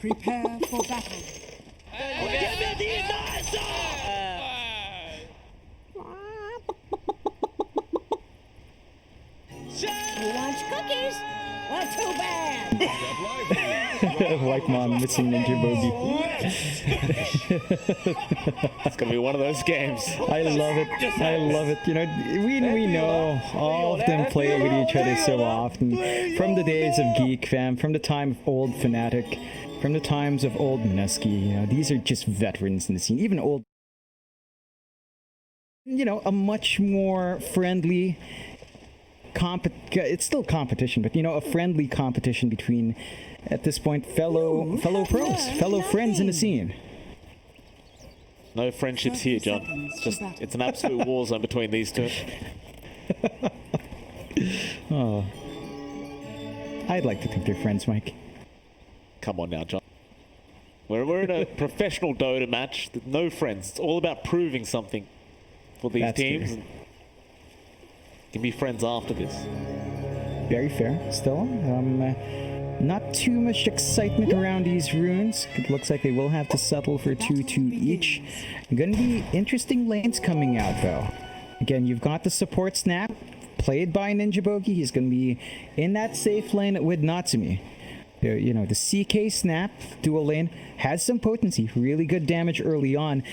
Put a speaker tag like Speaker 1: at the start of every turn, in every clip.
Speaker 1: Prepare for battle.
Speaker 2: Who wants cookies? Well, too bad.
Speaker 3: White mom missing Ninja Bogey.
Speaker 4: It's gonna be one of those games.
Speaker 3: I love it. I love it. You know, we know all of them play with each other so often. From the days of Geek Fam, from the time of old Fnatic, from the times of old Mineski. You know, these are just veterans in the scene. Even old, you know, a much more friendly it's still competition, but you know, a friendly competition between, at this point, fellow pros, fellow friends in the scene.
Speaker 4: No friendships here, John. It's an absolute war zone between these two.
Speaker 3: Oh, I'd like to think they're friends, Mike.
Speaker 4: Come on now, John. We're in a professional Dota match. No friends. It's all about proving something for these teams. And can be friends after this.
Speaker 3: Very fair. Still, not too much excitement around these runes. It looks like they will have to settle for 2-2 each. Gonna be interesting lanes coming out, though. Again, you've got the support snap, played by Ninja Bogey. He's gonna be in that safe lane with Natsumi. You know, the CK snap, dual lane, has some potency, really good damage early on.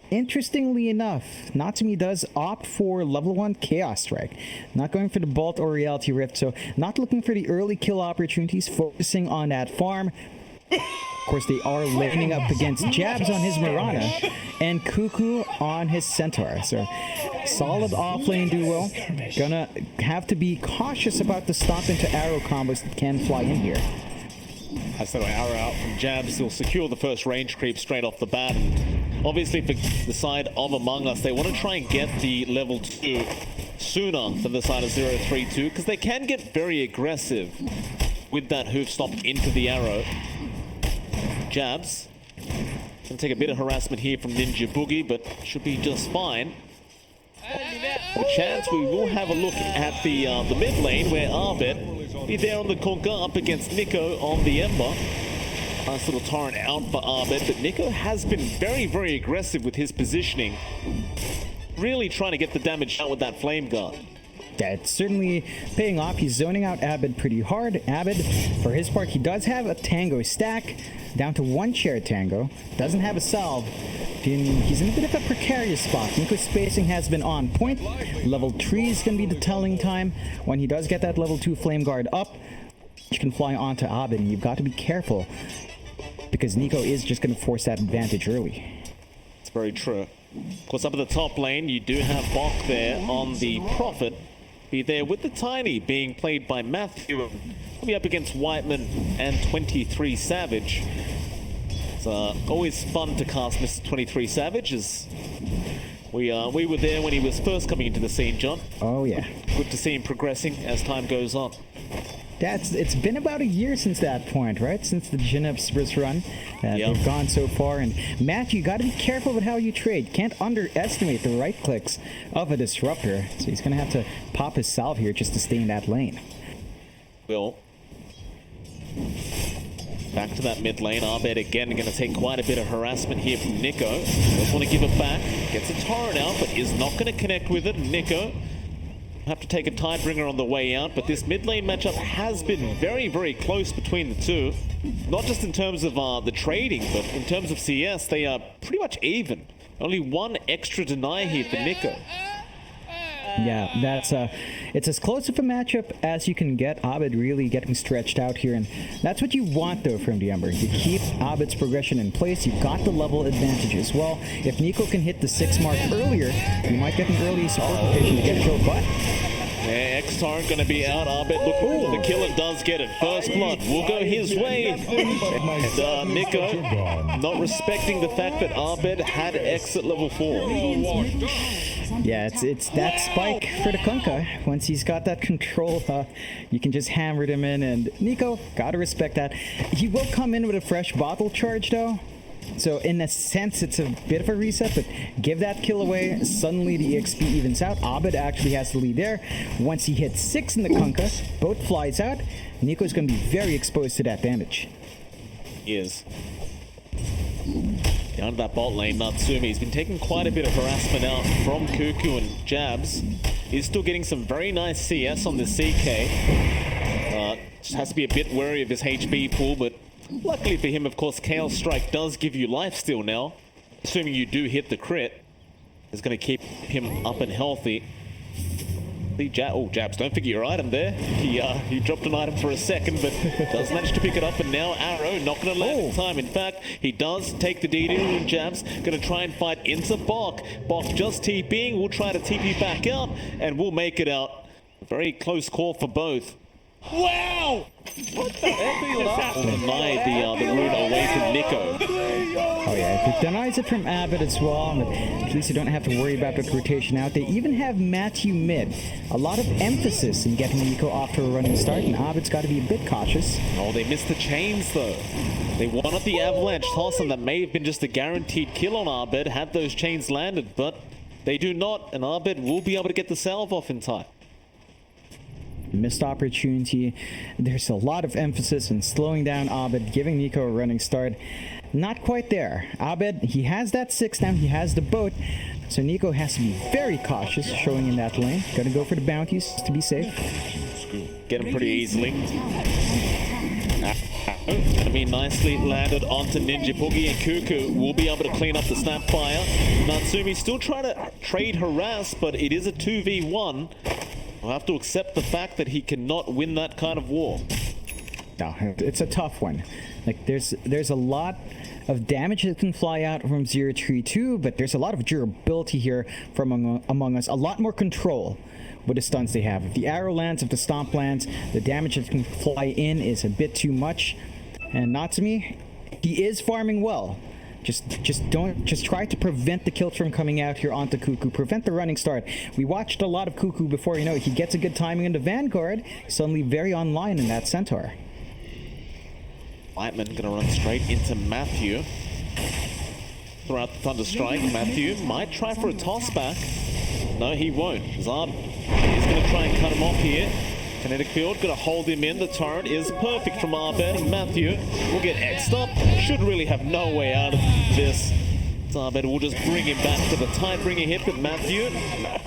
Speaker 3: Interestingly enough, Natsumi does opt for level 1 Chaos Strike. Not going for the Bolt or Reality Rift, so not looking for the early kill opportunities, focusing on that farm. Of course, they are laning up against Jabs on his Mirana and Cuckoo on his Centaur. So, solid offlane duo. Gonna have to be cautious about the stomp into arrow combos that can fly in here.
Speaker 4: Has that arrow out from Jabs. He'll secure the first range creep straight off the bat. And obviously, for the side of Among Us, they want to try and get the level 2 sooner than the side of 032, because they can get very aggressive with that hoof stop into the arrow. Jabs can take a bit of harassment here from Ninja Boogie, but should be just fine. A chance we will have a look at the mid lane, where Abed be there on the Conker up against Nico on the Ember. Nice little torrent out for Abed, but Nico has been very, very aggressive with his positioning. Really trying to get the damage out with that Flame Guard.
Speaker 3: Yeah, it's certainly paying off. He's zoning out Abed pretty hard. Abed, for his part, he does have a Tango stack, down to 1 shared Tango. Doesn't have a salve. He's in a bit of a precarious spot. Nico's spacing has been on point. Level 3 is going to be the telling time. When he does get that level 2 Flame Guard up, you can fly onto Abed, and you've got to be careful, because Nico is just going to force that advantage early.
Speaker 4: It's very true. Of course, up at the top lane, you do have Bok there on the Prophet. Be there with the Tiny being played by Matthew. He'll be up against Whiteman and 23 Savage. It's always fun to cast Mr. 23 Savage, as we were there when he was first coming into the scene, John.
Speaker 3: Oh, yeah.
Speaker 4: Good to see him progressing as time goes on.
Speaker 3: It's been about a year since that point, right? Since the Genev's run. They've gone so far. And Matthew, you got to be careful with how you trade. Can't underestimate the right clicks of a Disruptor. So he's going to have to pop his salve here just to stay in that lane.
Speaker 4: Will. Back to that mid lane. Abed again going to take quite a bit of harassment here from Nico. Doesn't want to give it back. Gets a torrent out, but is not going to connect with it. Nico have to take a Tidebringer on the way out, but this mid lane matchup has been very, very close between the two. Not just in terms of the trading, but in terms of CS, they are pretty much even. Only 1 extra deny here for Nico.
Speaker 3: Yeah, that's it's as close of a matchup as you can get. Abed really getting stretched out here, and that's what you want though from the Ember. You keep Abed's progression in place. You've got the level advantage as well. If Nico can hit the 6 mark earlier, you might get an early support rotation to get killed, but
Speaker 4: X-Torrent going to be out. Abed looking for the kill, and does get it. First blood will go his way. And Nico not respecting the fact that Abed had X at level 4.
Speaker 3: Yeah, it's that spike for the Kunkka. Once he's got that control, you can just hammer them in, and Nico, gotta respect that. He will come in with a fresh bottle charge though. So in a sense, it's a bit of a reset, but give that kill away, suddenly the XP evens out. Abed actually has the lead there. Once he hits 6 in the Kunkka, both flies out, Nico's going to be very exposed to that damage.
Speaker 4: is. Down to that bot lane, Natsumi's been taking quite a bit of harassment out from Cuckoo and Jabs. He's still getting some very nice CS on the CK. Just has to be a bit wary of his HP pool, but luckily for him, of course, Chaos Strike does give you lifesteal now. Assuming you do hit the crit, it's going to keep him up and healthy. Jabs, don't forget your item there. He dropped an item for a second, but does manage to pick it up, and now Arrow not going to land in time. In fact, he does take the DD, and Jabs going to try and fight into Bok. Bok just TPing, we'll try to TP back out, and we'll make it out. A very close call for both. Wow! What the heck? Denied the rune away from Nico.
Speaker 3: Oh yeah, it denies it from Abed as well, but at least you don't have to worry about the rotation out. They even have Matthew mid. A lot of emphasis in getting Nico off to a running start, and Abed's got to be a bit cautious.
Speaker 4: Oh, they missed the chains though. They wanted the avalanche toss, and that may have been just a guaranteed kill on Abed had those chains landed, but they do not, and Abed will be able to get the salve off in time.
Speaker 3: Missed opportunity. There's a lot of emphasis in slowing down Abed, giving Nico a running start. Not quite there. Abed, he has that 6 now, he has the boat, so Nico has to be very cautious showing in that lane. Gotta go for the bounties to be safe.
Speaker 4: Get him pretty easily. Gonna be nicely landed onto Ninja Boogie, and Cuckoo will be able to clean up the Snapfire. Natsumi still trying to trade harass, but it is a 2v1. We'll have to accept the fact that he cannot win that kind of war.
Speaker 3: No, it's a tough one. Like there's a lot of damage that can fly out from 032, but there's a lot of durability here from Among Us. A lot more control with the stunts they have. If the arrow lands, if the stomp lands, the damage that can fly in is a bit too much. And Natsumi, he is farming well. Just try to prevent the kills from coming out here onto Cuckoo. Prevent the running start. We watched a lot of Cuckoo before. You know, he gets a good timing into Vanguard. Suddenly very online in that Centaur.
Speaker 4: Lightman gonna run straight into Matthew. Throw out the Thunder Strike. Matthew might try for a toss back. No, he won't. Zarb is gonna try and cut him off here. Kinetic Field gonna hold him in. The turret is perfect from Abed, and Matthew will get X'd up. Should really have no way out of this. Abed will just bring him back to the Tidebringer hit, but Matthew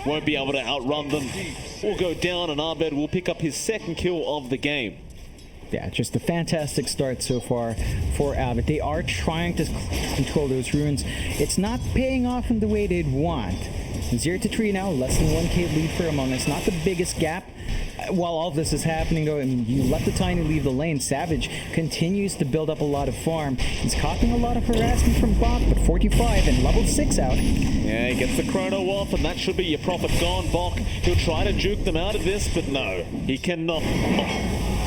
Speaker 4: won't be able to outrun them. Will go down, and Abed will pick up his second kill of the game.
Speaker 3: Yeah, just a fantastic start so far for Abed. They are trying to control those runes. It's not paying off in the way they'd want. 0-3 now, less than 1k lead for Among Us. Not the biggest gap. While all of this is happening, though, and you let the Tiny leave the lane, Savage continues to build up a lot of farm. He's copying a lot of harassment from Bok, but 45 and level 6 out.
Speaker 4: Yeah, he gets the chrono off, and that should be your profit gone. Bok, he'll try to juke them out of this, but no, he cannot.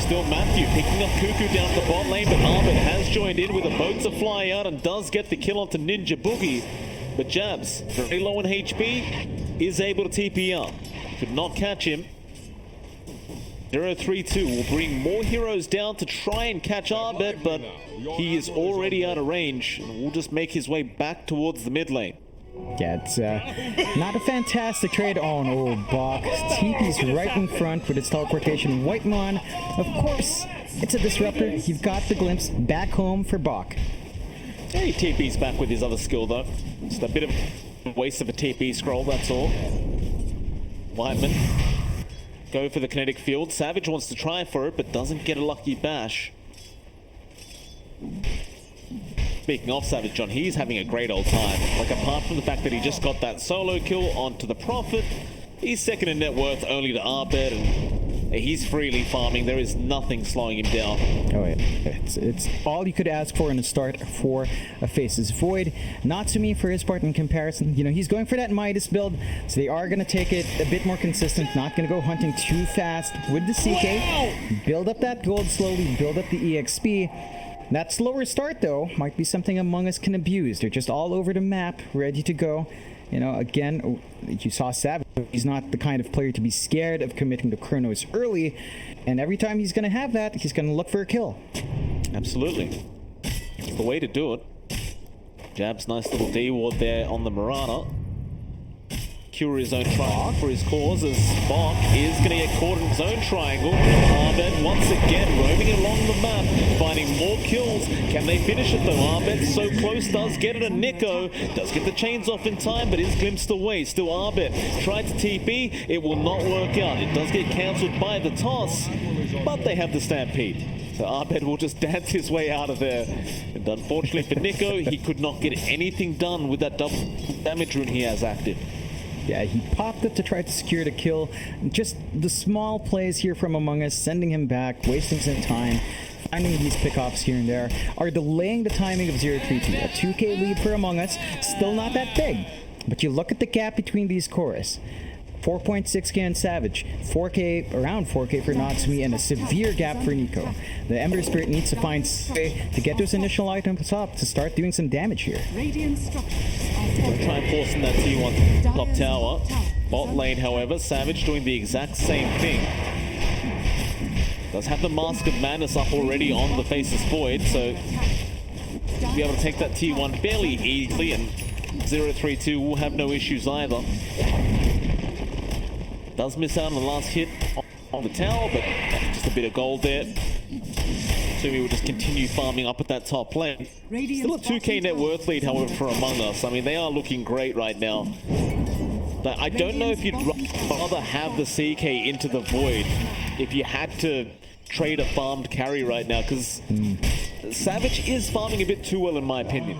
Speaker 4: Still Matthew picking up Cuckoo down the bot lane, but Abed has joined in with a boat to fly out and does get the kill onto Ninja Boogie. But Jabs, very low in HP, is able to TP up. Could not catch him. 032 will bring more heroes down to try and catch Abed, but he is already out of range and will just make his way back towards the mid lane.
Speaker 3: Yeah, it's not a fantastic trade. Oh no, Bok. TP's right in front with its teleportation. Whitemon, of course, it's a disruptor. You've got the glimpse. Back home for Bok.
Speaker 4: Yeah, he TP's back with his other skill though. Just a bit of a waste of a TP scroll, that's all. Whiteman. Go for the kinetic field. Savage wants to try for it, but doesn't get a lucky bash. Speaking of Savage, John, he's having a great old time. Like, apart from the fact that he just got that solo kill onto the Prophet, he's second in net worth only to Abed, and he's freely farming. There is nothing slowing him down.
Speaker 3: Oh yeah, it's all you could ask for in a start for a Faces Void. Natsumi, for his part, in comparison, you know, he's going for that Midas build, so they are going to take it a bit more consistent, not going to go hunting too fast with the CK. Wow! Build up that gold slowly, build up the EXP. That slower start, though, might be something Among Us can abuse. They're just all over the map, ready to go. You know, again, you saw Savage. He's not the kind of player to be scared of committing the chronos early, and every time he's going to have that, he's going to look for a kill.
Speaker 4: Absolutely. It's the way to do it. Jab's nice little D-ward there on the Marana. secure his own triangle for his cause, as Bok is going to get caught in his own triangle. Abed once again roaming along the map, finding more kills. Can they finish it though? Abed so close, does get it, and Nico does get the chains off in time, but is glimpsed away. Still Abed tried to TP, it will not work out. It does get cancelled by the toss, but they have the stampede. So Abed will just dance his way out of there. And unfortunately for Nico, he could not get anything done with that double damage rune he has active.
Speaker 3: Yeah, he popped it to try to secure the kill. Just the small plays here from Among Us, sending him back, wasting some time, finding these pickoffs here and there, are delaying the timing of 032. A 2k lead for Among Us, still not that big. But you look at the gap between these cores. 4.6k on Savage, 4k, around 4k for Natsumi, and a severe gap for Nico. The Ember Spirit needs to find a way to get those initial items up to start doing some damage here.
Speaker 4: Try and force in that T1 top tower. Bot lane, however, Savage doing the exact same thing. Does have the Mask of Madness up already on the Faceless Void, so be able to take that T1 fairly easily, and 032 will have no issues either. Does miss out on the last hit on the tower, but just a bit of gold there. Sumi will just continue farming up at that top lane. Still a 2k net worth lead, however, for Among Us. I mean, they are looking great right now. But I don't know if you'd rather have the CK into the Void if you had to trade a farmed carry right now, because Savage is farming a bit too well, in my opinion.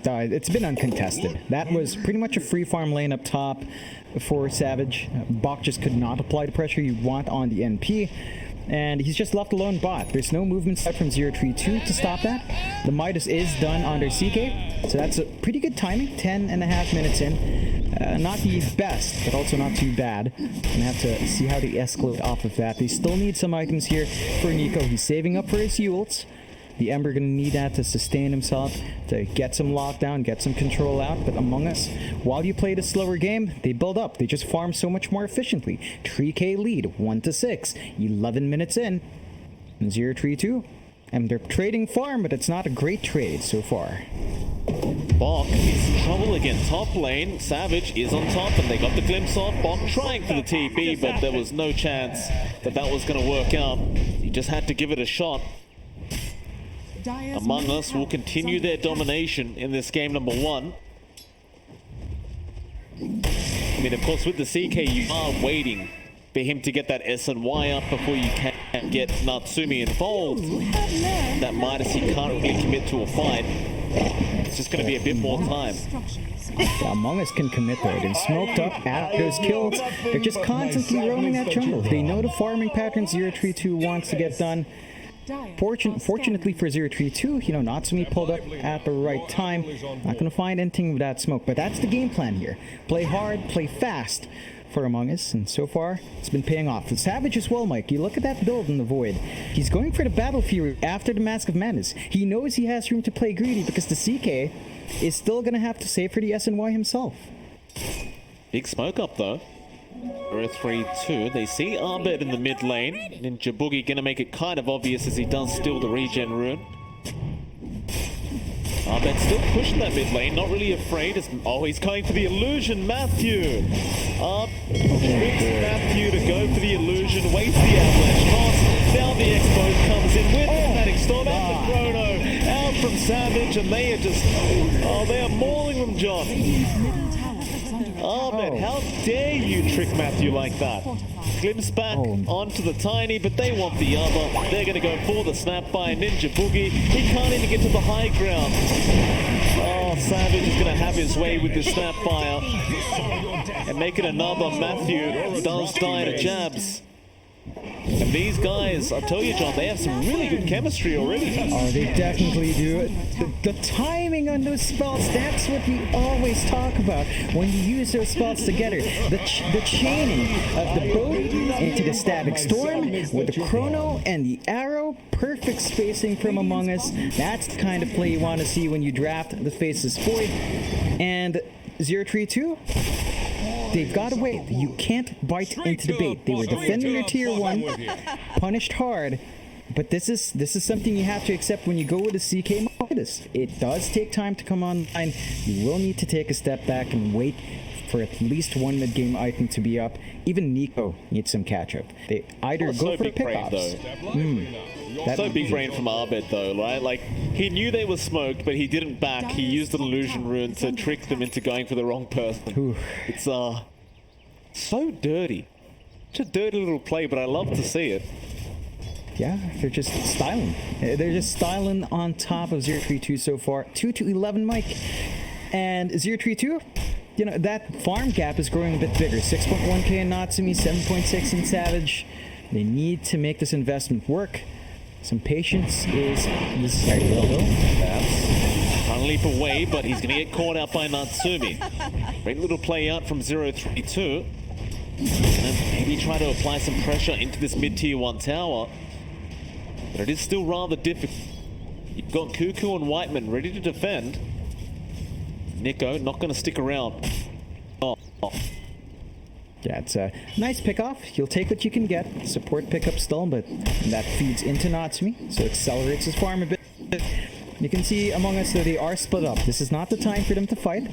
Speaker 3: It's been uncontested. That was pretty much a free farm lane up top for Savage. Bok just could not apply the pressure you want on the NP, and he's just left alone bot. There's no movement set from 032 to stop that. The Midas is done on their CK, so that's a pretty good timing. 10.5 minutes in. Not the best, but also not too bad. Gonna have to see how they escalate off of that. They still need some items here for Nico. He's saving up for his ults. The Ember gonna need that to sustain himself, to get some lockdown, get some control out. But Among Us, while you play the slower game, they build up. They just farm so much more efficiently. 3k lead, 1-6, 11 minutes in. 032. And they're trading farm, but it's not a great trade so far.
Speaker 4: Bok is in trouble again. Top lane, Savage is on top, and they got the glimpse of Bok trying for the TP, but there was no chance that that was going to work out. He just had to give it a shot. Among Us will continue their domination in this game number 1. I mean, of course, with the CK, you are waiting for him to get that SNY up before you can get Natsumi involved. That Midas, he can't really commit to a fight. It's just going to be a bit more time.
Speaker 3: Yeah, Among Us can commit though. They're smoked up after those kills. They're just constantly roaming that jungle. They know the farming pattern 032 wants to get done. Fortunately for 032, you know, Natsumi pulled up at the right time. Not going to find anything with that smoke, but that's the game plan here. Play hard, play fast for Among Us, and so far, it's been paying off. The Savage as well, Mike. You look at that build in the Void. He's going for the Battle Fury after the Mask of Madness. He knows he has room to play greedy because the CK is still going to have to save for the SNY himself.
Speaker 4: Big smoke up, though. 032. They see Abed in the mid lane. Ninja Boogie gonna make it kind of obvious as he does steal the regen rune. Abed still pushing that mid lane, not really afraid. Oh, he's going for the illusion, Matthew. Tricks Matthew to go for the illusion, waits the avalanche toss. Now the Expo comes in with the Static Storm and the Chrono out from Savage, and they are just, they are mauling them, John. Abed, how dare you trick Matthew like that? Glimpse back onto the Tiny, but they want the other. They're going to go for the snap by Ninja Boogie. He can't even get to the high ground. Oh, Savage is going to have his way with the Snapfire and make it another. Matthew does die to jabs. And these guys, I'll tell you, John, they have some really good chemistry already.
Speaker 3: Oh, they definitely do. The timing on those spells, that's what we always talk about when you use those spells together. The chaining of the boat into the Static Storm with the Chrono and the Arrow. Perfect spacing from Among Us. That's the kind of play you want to see when you draft the Faceless Void. And 032? They've got to wait. You can't bite into the bait. They were defending their tier 1, punished hard, but this is something you have to accept when you go with a CK Midas. It does take time to come online. You will need to take a step back and wait for at least one mid-game item to be up. Even Nico needs some catch-up. They either go
Speaker 4: so
Speaker 3: for
Speaker 4: big brain,
Speaker 3: pickoffs.
Speaker 4: So big brain from Abed though, right? Like, he knew they were smoked, but he didn't back. He used an illusion rune to trick them into going for the wrong person.
Speaker 3: Ooh.
Speaker 4: It's so dirty. Such a dirty little play, but I love to see it.
Speaker 3: Yeah, they're just styling. They're just styling on top of 032 so far. 2-11 Mike. And 032, you know, that farm gap is growing a bit bigger. 6.1k in Natsumi, 7.6 in Savage. They need to make this investment work. Some patience is necessary.
Speaker 4: That's trying to leap away, but he's going to get caught out by Natsumi. Great little play out from 032. And maybe try to apply some pressure into this mid-tier 1 tower. But it is still rather difficult. You've got Cuckoo and Whiteman ready to defend. Nico not going to stick around.
Speaker 3: Yeah, it's a nice pickoff. You'll take what you can get. Support pickup still, but that feeds into Natsumi, so accelerates his farm a bit. You can see Among Us that they are split up. This is not the time for them to fight.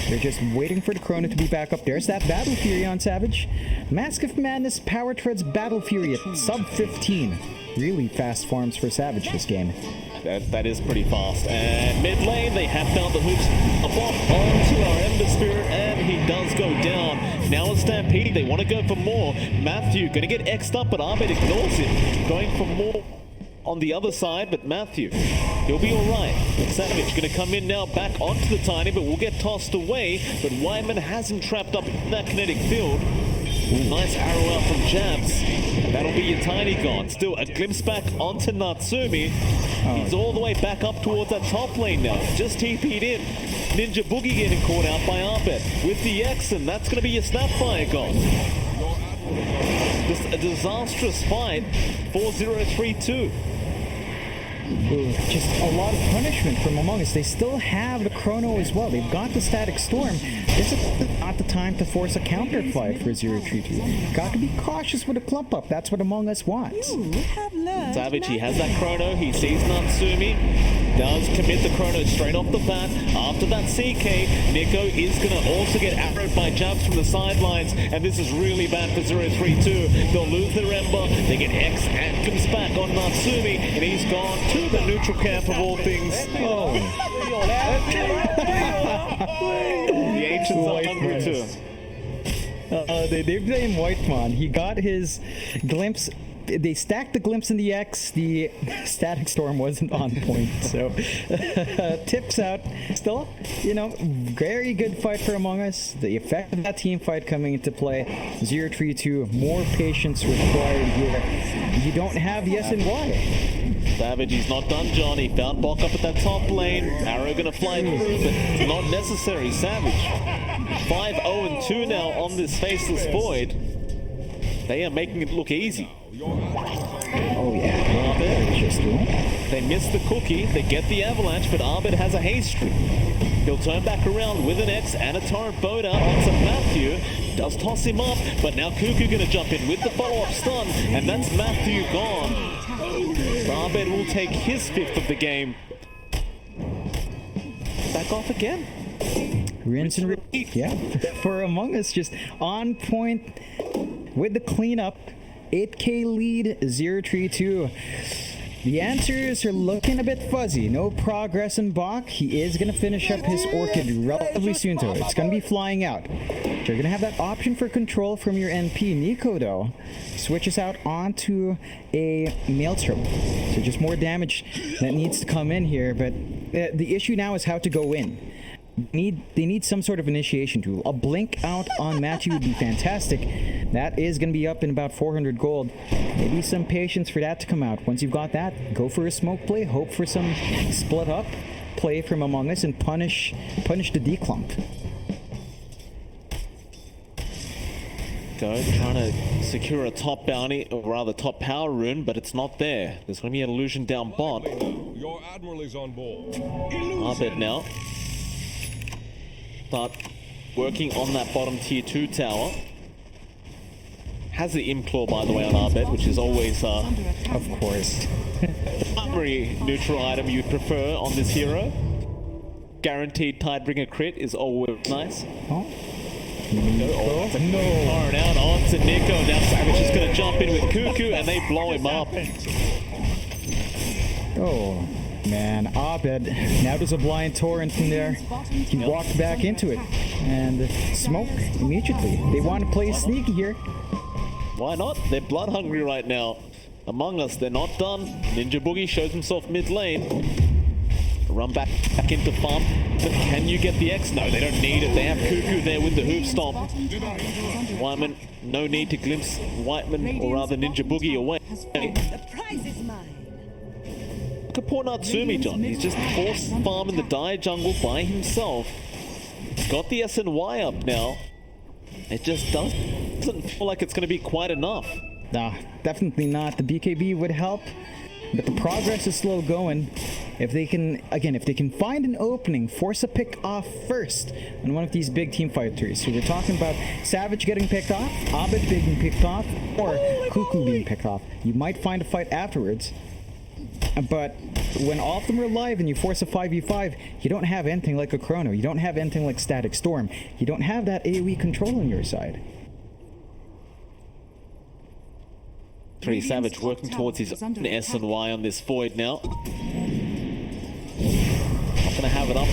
Speaker 3: They're just waiting for the Chrono to be back up. There's that Battle Fury on Savage. Mask of Madness Power Treads Battle Fury at sub 15. Really fast farms for Savage this game.
Speaker 4: That is pretty fast. And mid lane, they have found the hooks. A bomb onto our Ember Spirit, and he does go down. Now a Stampede, they want to go for more. Matthew going to get X'd up, but Abed ignores him. Going for more on the other side, but Matthew, he'll be alright. Savage going to come in now back onto the Tiny, but will get tossed away. But Wyman has him trapped up in that kinetic field. Ooh, nice arrow out from Jabs. That'll be your Tiny gone. Still a glimpse back onto Natsumi. He's all the way back up towards that top lane now. Just TP'd in. Ninja Boogie getting caught out by Abed with the X, and that's going to be your Snapfire gone. Just a disastrous fight for 032.
Speaker 3: Ooh, just a lot of punishment from Among Us. They still have the Chrono as well. They've got the Static Storm. This is not the time to force a counter fight for 032. Got to be cautious with a clump up. That's what Among Us wants.
Speaker 4: Savage, he has that Chrono. He sees Natsumi. Does commit the Chrono straight off the bat. After that CK, Nico is going to also get arrowed by Jabs from the sidelines. And this is really bad for 032. They'll lose their Ember. They get X and comes back on Natsumi. And he's gone to the neutral camp of all things. Oh. The ancients are hungry too.
Speaker 3: They blame Whitemon. He got his glimpse. They stacked the glimpse in the X. The Static Storm wasn't on point, so tips out. Still, you know, very good fight for Among Us. The effect of that team fight coming into play. 032, more patience required here. You don't have yes and Y.
Speaker 4: Savage, he's not done, John. He found Bok up at that top lane. Arrow gonna fly through, but it's not necessary. Savage, 5-0-2 now on this Faceless Void. They are making it look easy.
Speaker 3: Oh yeah,
Speaker 4: they miss the cookie, they get the avalanche, but Abed has a haste streak. He'll turn back around with an X and a torrent boat out onto Matthew. Does toss him up, but now Cuckoo gonna jump in with the follow-up stun, and that's Matthew gone. Abed will take his 5th of the game. Back off again.
Speaker 3: Rinse and repeat. Yeah, for Among Us, just on point with the cleanup. 8k lead, 032. The answers are looking a bit fuzzy. No progress in Bach. He is going to finish up his Orchid relatively soon, though. It's going to be flying out. You're going to have that option for control from your NP. Nico, though, switches out onto a Maelstrom. So just more damage that needs to come in here. But the issue now is how to go in. They need some sort of initiation tool. A blink out on Matthew would be fantastic. That is going to be up in about 400 gold. Maybe some patience for that to come out. Once you've got that, go for a smoke play. Hope for some split up play from Among Us and punish the D-clump.
Speaker 4: Go trying to secure a top bounty, or rather top power rune, but it's not there. There's going to be an illusion down bot.
Speaker 1: Your admiral is on board.
Speaker 4: Abed now. Start working on that bottom tier 2 tower. Has the Implore, by the way, on Abed, which is always,
Speaker 3: of course,
Speaker 4: the primary neutral item you'd prefer on this hero. Guaranteed Tidebringer crit is always nice.
Speaker 3: Oh.
Speaker 4: Oh, that's a no. Out onto Nico. Now Savage is going to jump in with Cuckoo, and they blow him up.
Speaker 3: Oh, man. Abed. Now there's a blind torrent in there. He walked back into it. And smoke immediately. They want to play sneaky here.
Speaker 4: Why not? They're blood hungry right now. Among Us, they're not done. Ninja Boogie shows himself mid lane. Run back into farm. But can you get the X? No, they don't need it. They have Cuckoo there with the hoop stomp. Whiteman, no need to glimpse Whiteman, or rather Ninja Boogie, away.
Speaker 2: The prize is mine.
Speaker 4: Look at poor Natsumi, John. He's just forced farm in the Dire jungle by himself. He's got the SNY up now. It just doesn't feel like it's going to be quite enough.
Speaker 3: Nah, definitely not. The BKB would help, but the progress is slow going. If they can, again, if they can find an opening, force a pick off first on one of these big team fighters. So we're talking about Savage getting picked off, Abed being picked off, or Cuckoo being picked off. You might find a fight afterwards. But when all of them are alive and you force a 5v5, you don't have anything like a Chrono. You don't have anything like Static Storm. You don't have that AoE control on your side.
Speaker 4: Savage working towards his own SNY on this void now. Not going to have it up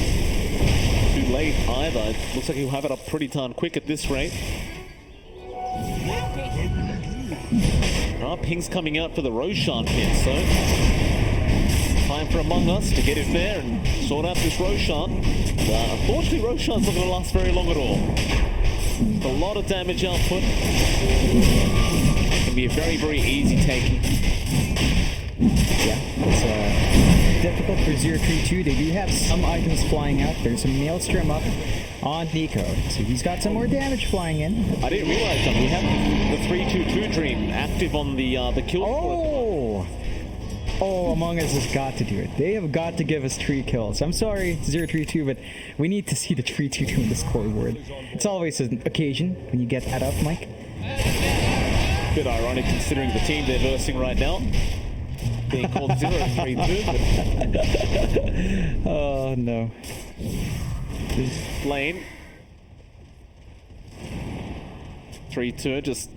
Speaker 4: too late either. It looks like he'll have it up pretty darn quick at this rate. Ping's coming out for the Roshan pin, so time for Among Us to get in there and sort out this Roshan. Unfortunately, Roshan's not going to last very long at all. A lot of damage output. It can be a very, very easy taking.
Speaker 3: Yeah, it's difficult for 032. They do have some items flying out. There's a Maelstrom up on Nico, so he's got some more damage flying in.
Speaker 4: I didn't realize that we have the 322 Dream active on the kill.
Speaker 3: Oh, Among Us has got to do it. They have got to give us 3 kills. I'm sorry, 032, but we need to see the 322 in the scoreboard. It's always an occasion when you get that up, Mike.
Speaker 4: Bit ironic considering the team they're versing right now. Being called 032.
Speaker 3: Oh, no.
Speaker 4: Lane. 3-2, just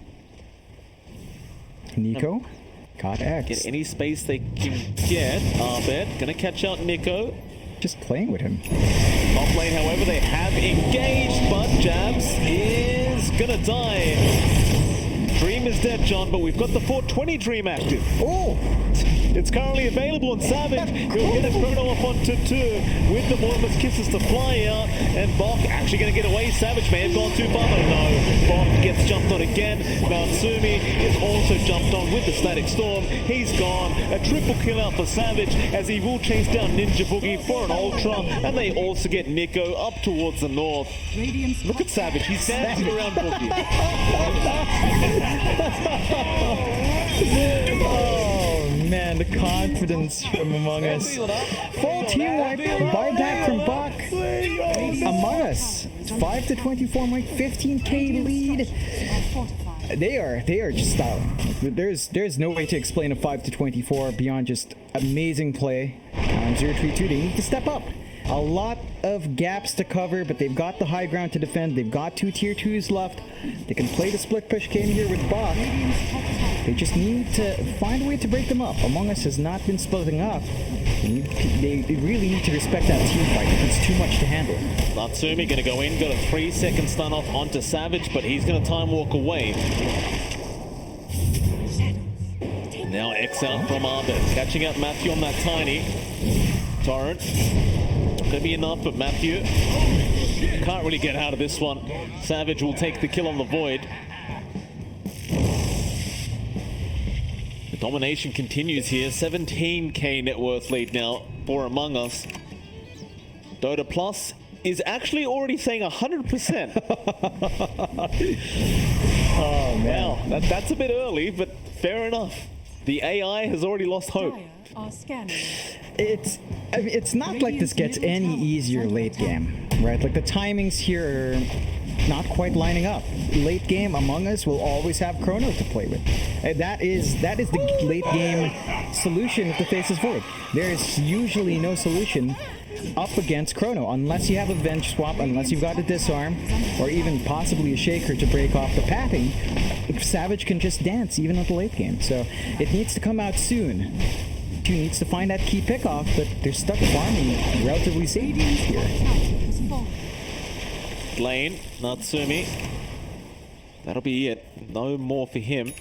Speaker 3: Nico got X.
Speaker 4: get any space they can get. Abed gonna catch out Nico.
Speaker 3: Just playing with him.
Speaker 4: Top lane, however, they have engaged, but Jabs is gonna die. Dream is dead, John, but we've got the 420 Dream active.
Speaker 3: Oh!
Speaker 4: It's currently available on Savage. He'll get his Chrono up onto 2 with the Mortimer's Kisses to fly out. And Bok actually going to get away. Savage may have gone too far, but no. Bok gets jumped on again. Natsumi is also jumped on with the Static Storm. He's gone. A triple kill out for Savage as he will chase down Ninja Boogie for an Ultra. And they also get Nico up towards the north. Look at Savage. He's dancing around Boogie.
Speaker 3: Oh man, the confidence from Among Us. Full team wipe, buyback from Bok. Among Us, 5-24, Mike, 15k lead. They are just styling. There's no way to explain a 5-24 beyond just amazing play. 032, they need to step up. A lot of gaps to cover, but they've got the high ground to defend. They've got 2 tier 2s left. They can play the split push game here with Bok. They just need to find a way to break them up. Among Us has not been splitting up. They really need to respect that team fight. It's too much to handle.
Speaker 4: Natsumi going to go in, got a 3-second stun off onto Savage, but he's going to time walk away. Now X out from Abed, catching out Matthew on that tiny. Torrent. Going to be enough, but Matthew can't really get out of this one. Savage will take the kill on the Void. The domination continues here. 17k net worth lead now for Among Us. Dota Plus is actually already saying 100%.
Speaker 3: Oh man,
Speaker 4: Wow, that's a bit early, but fair enough. The AI has already lost hope.
Speaker 3: it's not like this gets any easier late game, right? Like the timings here are not quite lining up. Late game, Among Us will always have Chrono to play with. That is the late game solution if the face is void. There is usually no solution up against Chrono unless you have a Venge Swap, unless you've got a Disarm, or even possibly a Shaker to break off the pathing. Savage can just dance even at the late game, so it needs to come out soon. Two needs to find that key pickoff, but they're stuck farming relatively safe here.
Speaker 4: Lane, Natsumi. That'll be it. No more for him.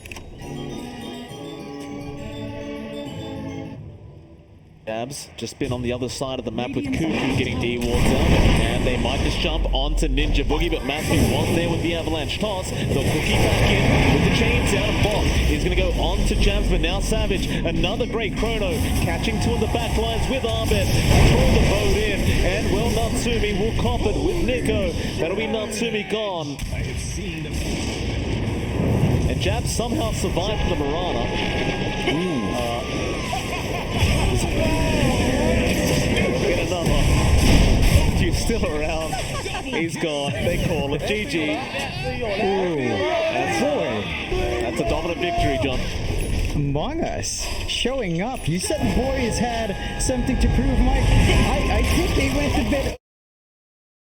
Speaker 4: Dabs just been on the other side of the map with Cuckoo getting D wards out, and they might just jump onto Ninja Boogie, but Matthew was there with the avalanche toss. They'll Cookie back in with the chains out of Bot. He's going to go on to Jams, but now Savage, another great Chrono, catching two in the back lines with Abed, pull the boat in, and well, Natsumi will cop it with Nico. That'll be Natsumi gone. And Jabs somehow survived the Marana. Get another. Dude's still around. He's gone. They call it GG. That's a dominant victory, John.
Speaker 3: Among Us showing up. You said the boys had something to prove, Mike. I think they went a bit